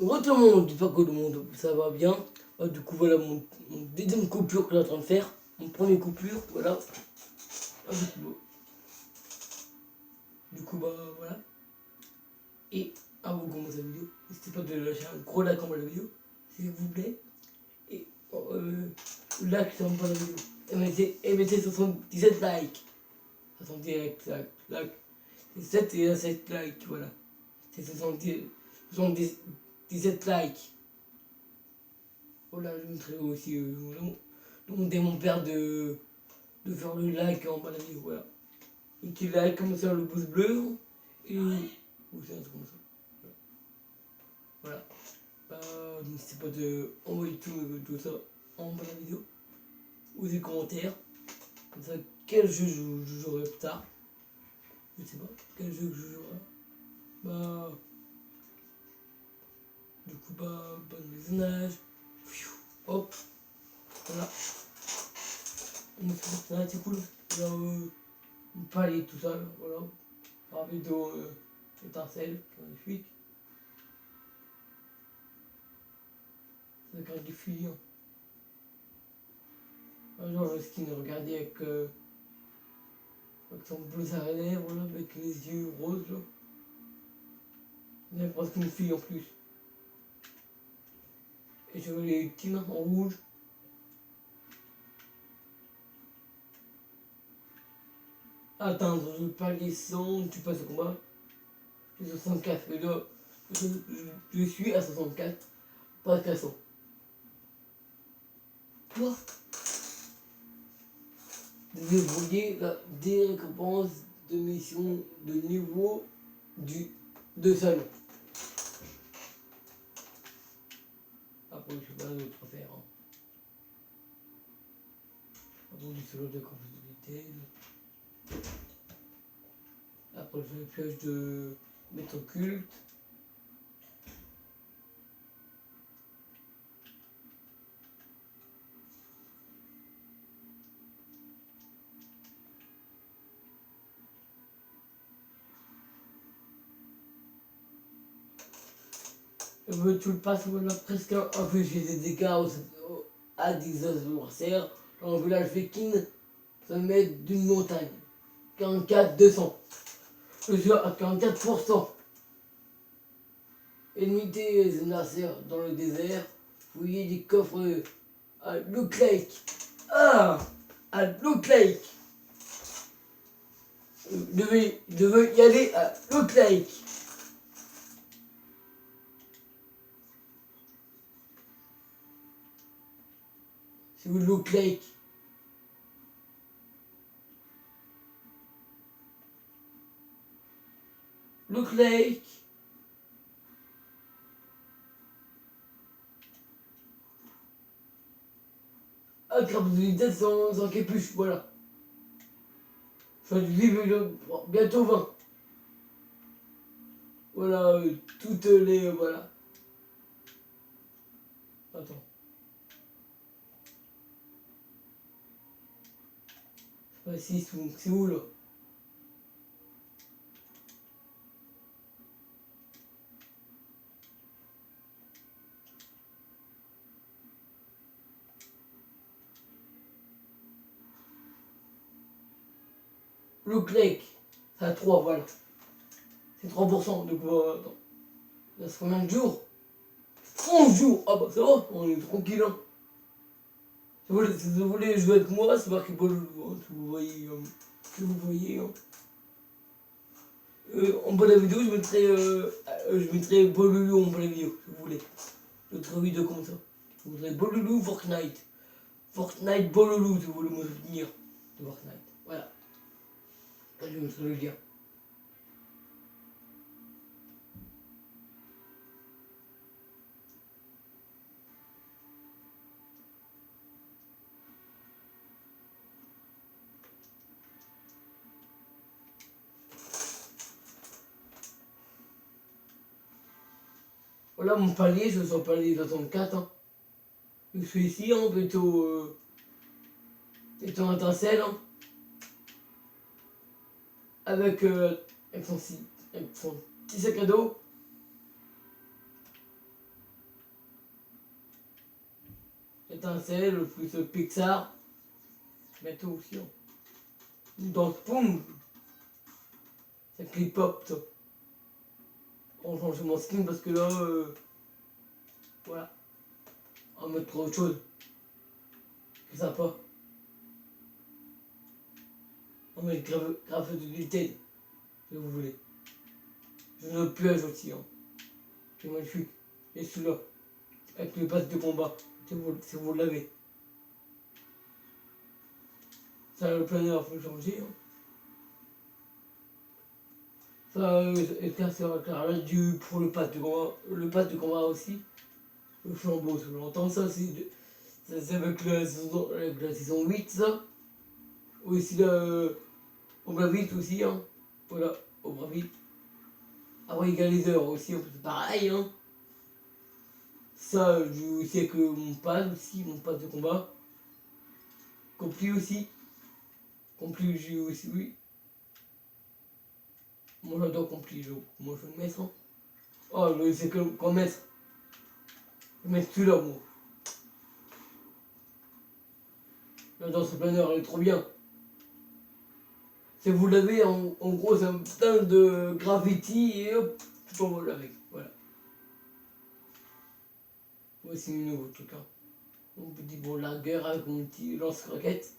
Re tout le monde, dis pas que le monde ça va bien. Du coup voilà mon deuxième coupure que je suis en train de faire. Mon premier coupure, voilà. Du coup bah voilà. Et avant de commencer la vidéo, n'hésitez pas de lâcher un gros like en bas de la vidéo, s'il vous plaît. Et like c'est en bas de la vidéo. Et mettez 77 likes. 77 likes. C'est 7 et 7 likes, voilà. C'est 77 likes. Voilà, je mettrai aussi demander à mon père de faire le like en bas de la vidéo, voilà. Et qu'il like comme ça le pouce bleu. Et. Ou c'est un truc comme ça. Voilà. N'hésitez pas de envoyer tout ça en bas de la vidéo. Ou des commentaires. Comme ça, quel jeu je jouerai plus tard. Je sais pas. Quel jeu que je jouerai. Bah. Du coup, bah. Bon visionnage. Hop. Voilà. Mon personnage, c'est cool. Genre, palais, tout ça, là, voilà. Par vidéo étincelle, magnifique. Avec un défilé. Un genre le skin, regardez avec son bleu à lèvres, voilà, avec les yeux roses, là. Il y a presque une fille en plus. Et je veux les petits mains en rouge. Atteindre le palier 100, tu passes au combat. J'ai 64, mais là, je suis à 64, pas qu'à 100. Quoi? Débrouiller des récompenses de mission de niveau de salon. Après, je sais pas d'autre à faire. Hein. Après, du salon de confidentialité. Après, je fais le piège de maître culte. Tu le passes voilà, presque un peu j'ai des dégâts à des adversaires. En village viking, ça me met d'une montagne. 44 200. Je suis à 44%. Limiter les adversaires dans le désert. Fouiller des coffres à Look Lake. Ah, à Look Lake. Je devais y aller à Look Lake. C'est où Look Lake? Look Lake. Ah, capacité sans capuche, voilà. Je vais vivre bientôt 20. Voilà, toutes les. Voilà. Attends. C'est pas 6 ou. C'est où là? Look Lake. C'est à 3, voilà. C'est 3%. Donc, attends. Il reste combien de jours? 11 jours. Ah bah ça va, on est tranquille. Hein. Si vous voulez jouer avec moi, c'est marqué Bololou. Hein, si vous voyez. Si vous voyez. Hein. En bas de la vidéo, je mettrai Bololou en bas de la vidéo, si vous voulez. D'autres vidéos comme ça. Je mettrai Bololou Fortnite. Fortnite Bololou, si vous voulez me soutenir de Fortnite. Voilà. Je vais mettre le lien. Voilà mon palier, je suis au palier 64. Hein. Je suis ici, hein, plutôt en étincelle. Hein. Avec son petit sac à dos. Étincelle, plus Pixar. Bientôt aussi. Hein. Dans Spawn, ça clip pop, ça. On change mon skin parce que là, voilà. On va mettre autre chose. C'est sympa. On va mettre grave de Nintendo, si vous voulez. J'ai un autre piège aussi, hein. C'est magnifique. Et celui-là, avec le pass de combat, si vous l'avez. Ça, le planeur, faut le changer. Hein. Ça, là, pour le pass de combat. Le pass de combat aussi. Le flambeau, si vous l'entendez, ça, c'est avec la saison 8, ça. Aussi, au Bravit aussi, hein. Voilà, au Bravit. Après, il y a les heures aussi, c'est pareil, hein. Ça, je sais que mon pass aussi, mon pass de combat. Compris aussi. Compris, j'ai aussi, oui. Moi, j'adore compris, moi, je vais le mettre, hein. Oh, c'est que qu'en mettre. Je vais mettre celui-là, moi. J'adore ce planeur, il est trop bien. Si vous l'avez, en gros, c'est un putain de graffiti et hop, tu t'envoles avec. Voilà. Voici une nouveau truc, hein. Mon petit bon lagueur avec mon petit lance-roquette.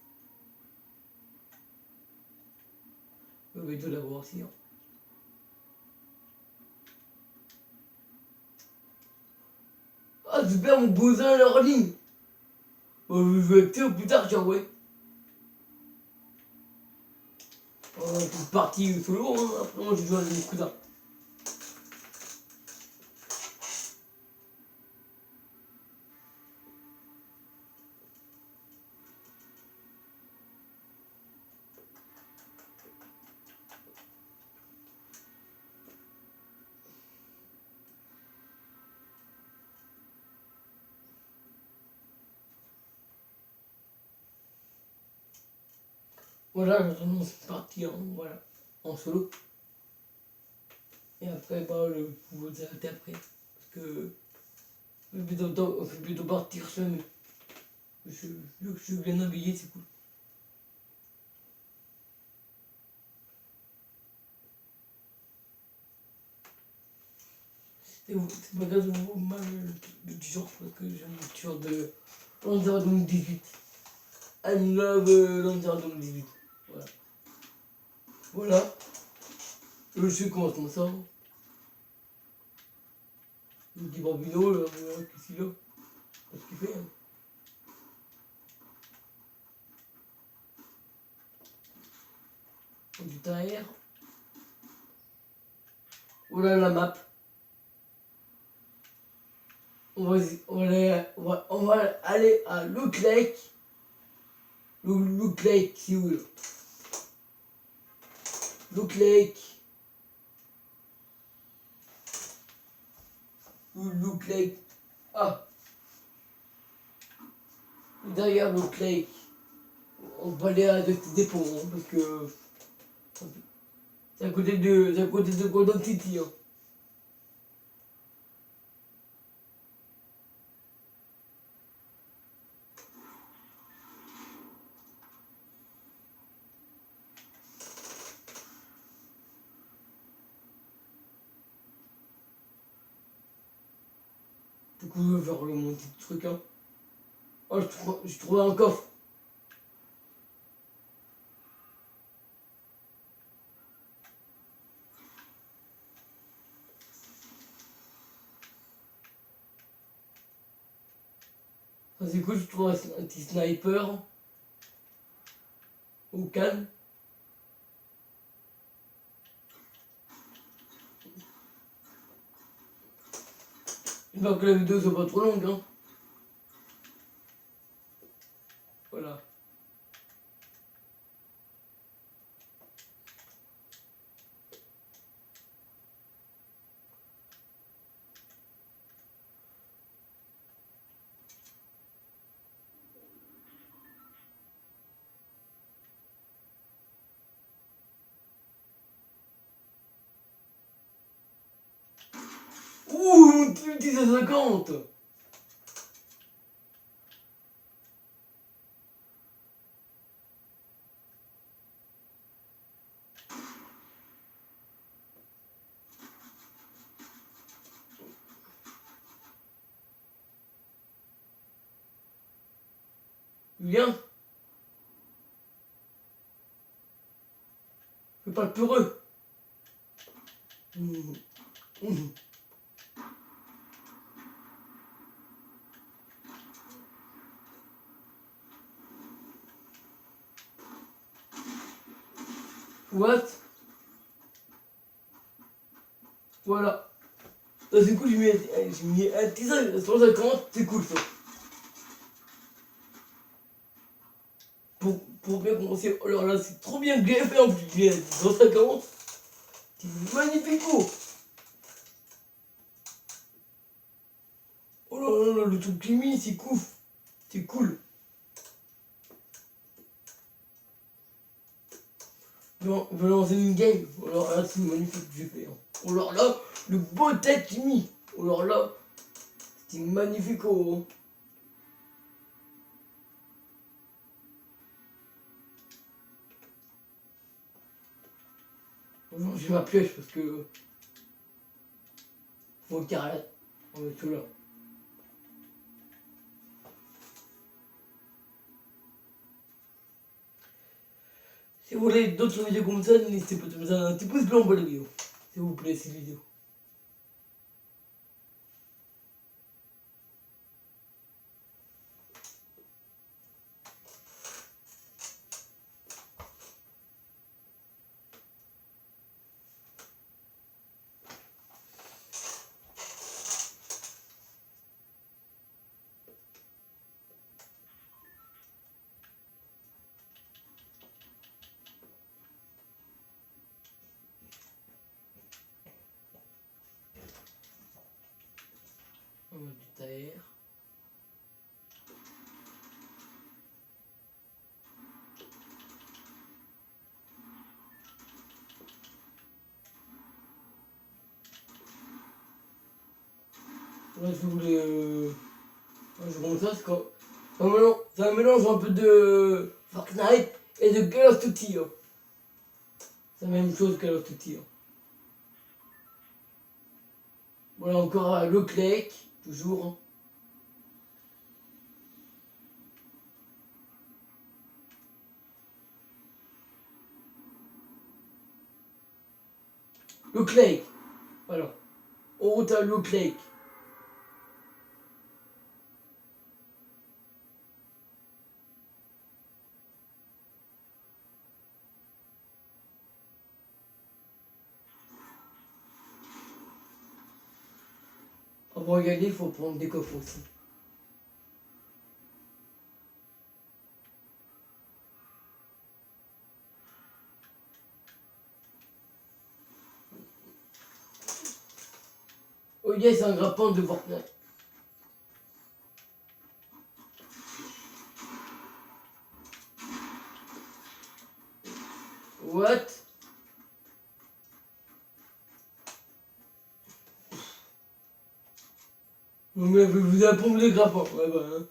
Je vais tout l'avoir aussi, hein. Ah, super, mon bousin à leur ligne. Je vais acter plus tard, tiens, ouais. Toute partie solo, hein. Après, moi, je joue avec mes cousins. Voilà, c'est parti, hein, voilà, en solo. Et après, bah, je vous arrêter après. Parce que je vais plutôt partir seul. Je suis bien habillé, c'est cool. C'est pas grave, je vous mal le t-shirt parce que j'ai un t-shirt de Lancer 2018. I love Lancer 2018. Voilà. Voilà. Je sais comment comme ça. Le petit bambino, là, voilà, qu'est-ce qu'il a? Qu'est-ce qu'il fait, hein? Du derrière. Voilà la map. On va aller à Loot Lake. Loot Lake, c'est où là? Loot Lake. Loot Lake. Ah, derrière Loot Lake. On va aller à des ponts, hein, parce que c'est à côté de Golden City. Hein. Du coup, je vais faire mon petit truc. Hein. Oh, je trouve un coffre. Ça c'est cool, je trouve un petit sniper. Au calme. J'espère que la vidéo soit pas trop longue. Hein. Voilà. Ouh, mon petit 50. Viens. Fais pas le peureux. What? Voilà. Ça c'est cool, j'ai mis un petit 150, c'est cool ça. Pour bien commencer, alors là c'est trop bien que j'ai fait en plus, j'ai 150. C'est magnifique oh. Oh là là, le truc que j'ai mis, c'est cool. C'est cool. Non, je vais lancer une game. Alors là, c'est magnifique que j'ai fait. Hein. Alors là, le beau tête qu'il mis. Alors là, c'est magnifique. Oh. Non, j'ai ma pioche parce que faut qu'il arrête. On va tout là. Si vous voulez d'autres vidéos comme ça, n'hésitez pas à mettre un petit pouce bleu en bas de la vidéo. S'il vous plaît, cette vidéo. On va du taire. Là, si vous voulez. Je comme ça, c'est un mélange un peu de Fortnite et de Call of Duty. Hein. C'est la même chose que Call of Duty. Hein. Voilà encore le Clake, toujours. Hein. Le Clake. Voilà. En route à le Clake. Avant d'y aller, il faut prendre des coffres aussi. Oh yes, un grappin de Fortnite. What? Mais vous apprendre les grappins. Ouais, bah, hein.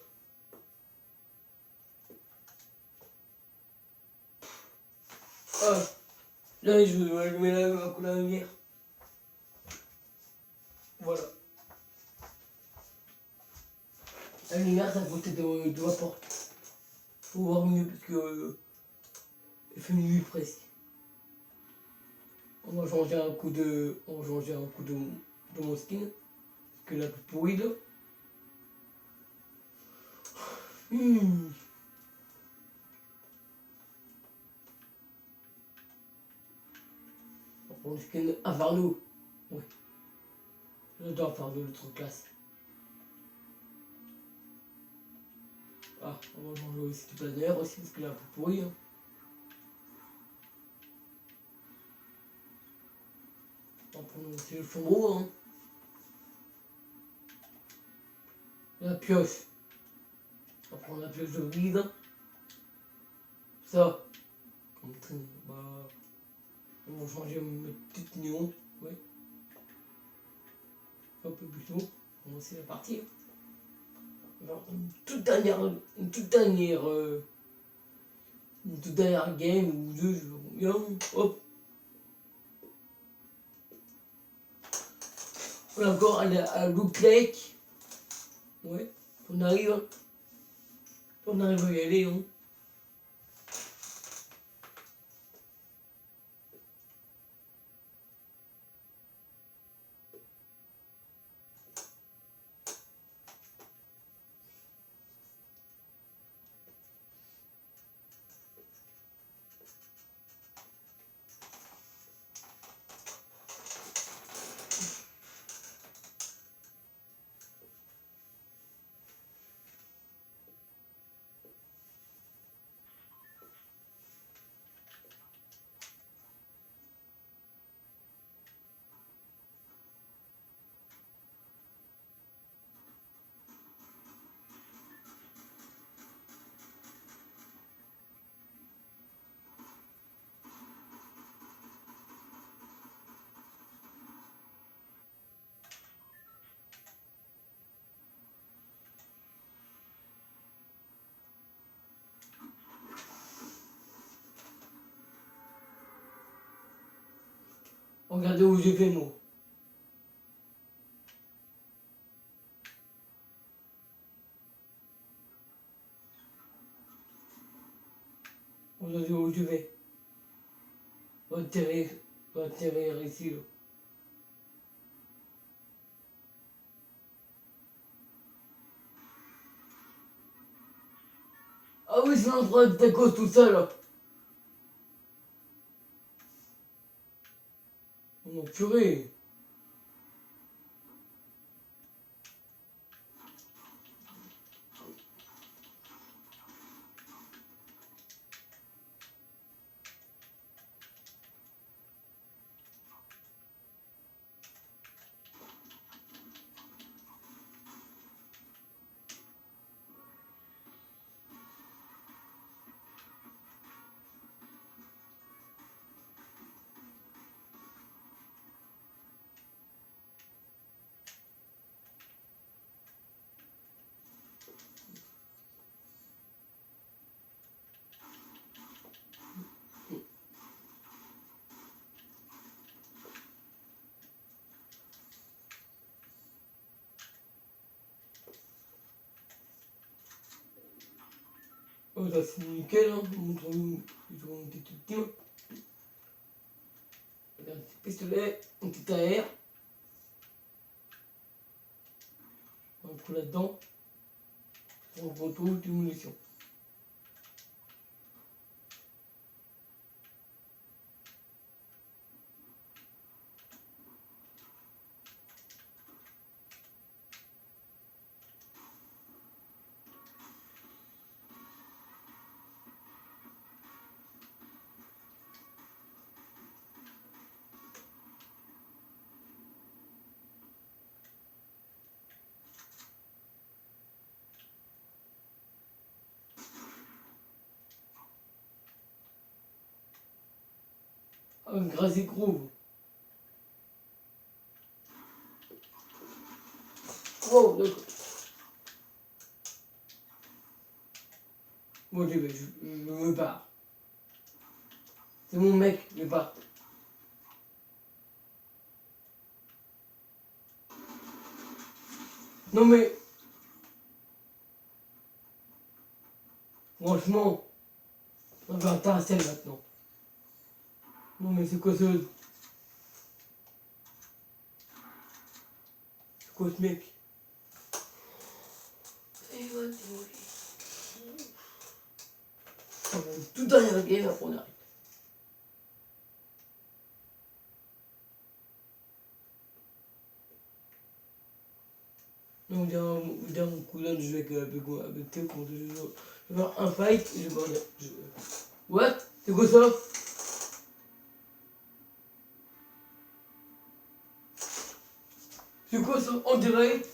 Ah, là, je mets la lumière. Voilà. La lumière, ça côté de la porte. Faut voir mieux parce que il fait nuit presque. On va changer un coup de. On va changer un coup de mon skin. Parce que la plus pourrie là. Hmm. On va prendre le skin Inferno. Ouais. J'adore Inferno, le truc classe. Ah, on va changer aussi du planeur aussi parce que la plus pourrie. Hein. On va prendre aussi le flambeau. Hein. La pioche. On va prendre la pioche de vide. Ça. Comme train. Bah. On va changer mes petites néons. Ouais. Un peu plus tôt. On c'est la partie. Une toute dernière. Une toute dernière game ou deux, je veux bien. Hop. Voilà encore à Look Lake. Ouais. On arrive. Hein. On arrive à y aller, hein. Regardez où je vais, moi. Regardez où je vais. Atterrir ici, là. Ah oui, c'est un problème de cause tout ça, là. Mon purée. Oh, ça c'est nickel, hein. Montre-nous. Plutôt un petit outil. Regarde, un petit pistolet, un petit AR. On le fout là-dedans. On retrouve des munitions. Un Grassy Groove. Oh, d'accord. Bon, je me barre. C'est mon mec, je me barre. Non mais, franchement, on va intéresser maintenant. Non mais c'est quoi ce... C'est quoi ce mec? Et ouais, on va tout arrêter, après on arrête. Non, on dirait mon cousin de jouer avec Théo quand je joue. Je vais faire un fight et je vais dire. What? C'est quoi ça? C'est quoi ça? En direct?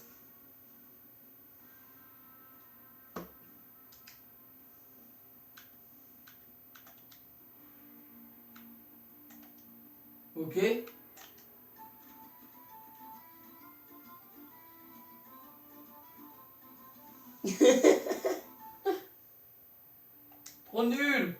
Ok. Trop nul!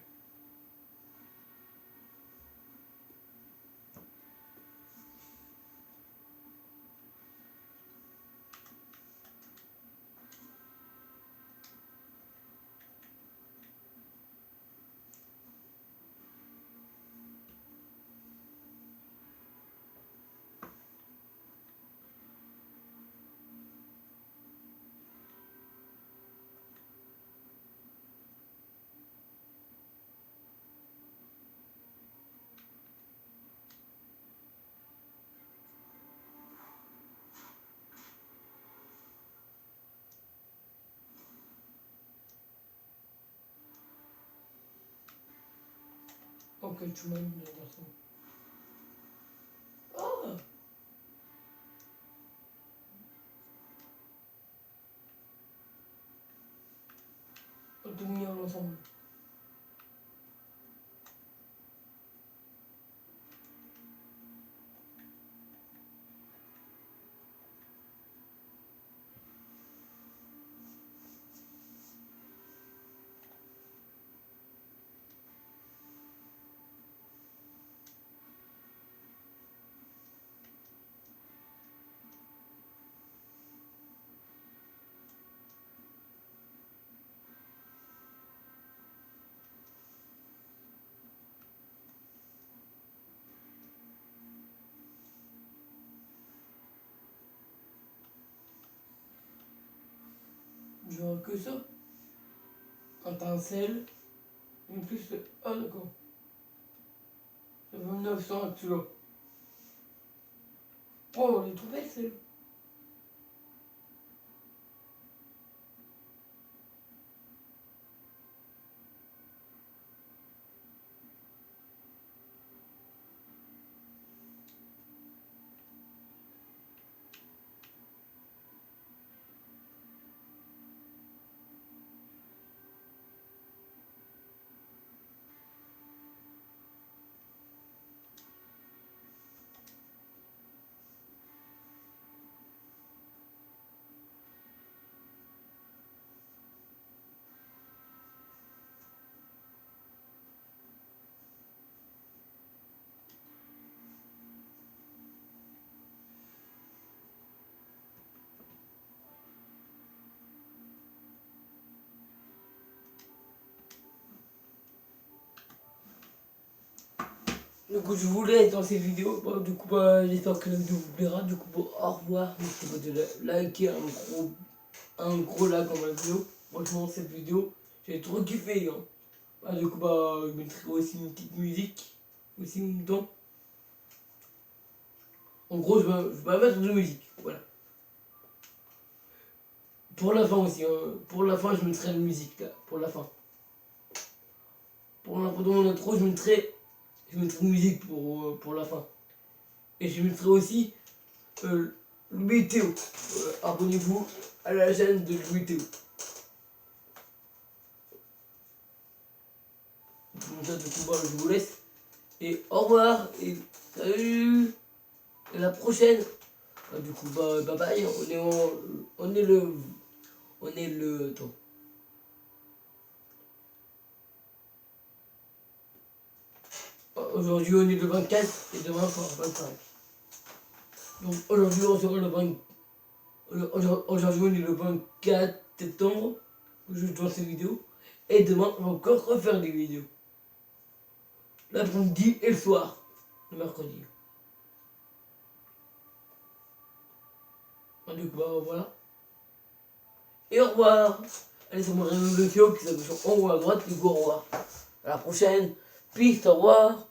Ok, tu m'as mis le garçon. Ah! On tout mis ensemble. Je vois que ça. Étincelle. En plus, ah d'accord. Ça fait 900 actuellement. Oh, elle est trop belle celle. Du coup, je voulais être dans cette vidéo. Bon, du coup, j'espère que la vidéo vous plaira. Du coup, au revoir. N'hésitez pas de liker un gros like en ma vidéo. Franchement, cette vidéo, j'ai trop kiffé. Hein. Du coup, je mettrai aussi une petite musique. Aussi en même temps. En gros, je vais mettre de musique. Voilà. Pour la fin aussi. Hein. Pour la fin, je mettrai une musique là. Pour la fin. Pour la fin de mon intro, je mettrai une musique pour la fin. Et je mettrai aussi Louis Théo. Abonnez-vous à la chaîne de Louis Théo. Comme ça, du coup, je vous laisse. Et au revoir. Et salut. Et à la prochaine. Du coup, bye bye. On est le. Attends. Aujourd'hui, on est le 24 et demain, on sera le 25. Donc aujourd'hui, on sera le 20. Aujourd'hui, on est le 24 septembre. Je tourne cette vidéo. Et demain, on va encore refaire des vidéos. L'après-midi et le soir. Le mercredi. Du coup, voilà. Et au revoir. Allez sur mon réseau sociaux qui s'affiche en haut à droite. Du coup, au revoir. À la prochaine. Peace, au revoir.